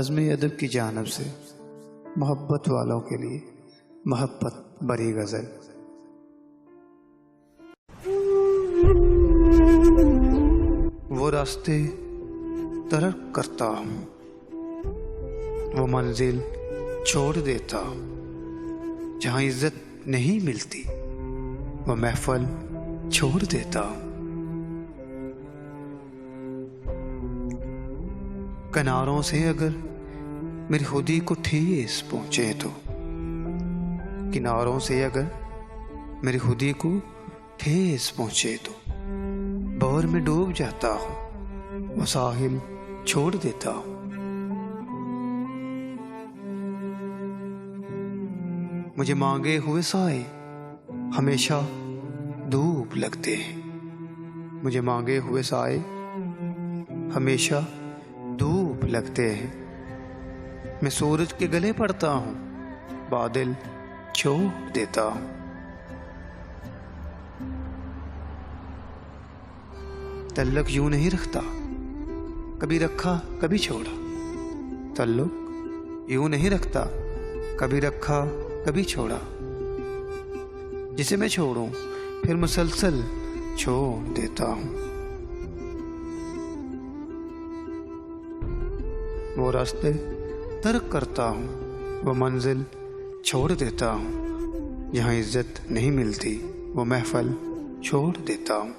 بزم ادب کی جانب سے محبت والوں کے لیے محبت بری غزل۔ وہ راستے ترک کرتا ہوں، وہ منزل چھوڑ دیتا ہوں، جہاں عزت نہیں ملتی وہ محفل چھوڑ دیتا ہوں۔ کناروں سے اگر میری خودی کو ٹھیس پہنچے تو، کناروں سے اگر میری خودی کو ٹھیس پہنچے تو بحر میں ڈوب جاتا ہوں، وہ ساحل چھوڑ دیتا ہوں۔ مجھے مانگے ہوئے سائے ہمیشہ دھوپ لگتے ہیں، مجھے مانگے ہوئے سائے ہمیشہ دھوپ لگتے ہیں۔ میں سورج کے گلے پڑتا ہوں، بادل چھوڑ دیتا ہوں۔ تعلق یوں نہیں رکھتا، کبھی رکھا کبھی چھوڑا، تعلق یوں نہیں رکھتا، کبھی رکھا کبھی چھوڑا۔ جسے میں چھوڑوں پھر مسلسل چھوڑ دیتا ہوں۔ وہ راستے ترک کرتا ہوں، وہ منزل چھوڑ دیتا ہوں، جہاں عزت نہیں ملتی وہ محفل چھوڑ دیتا ہوں۔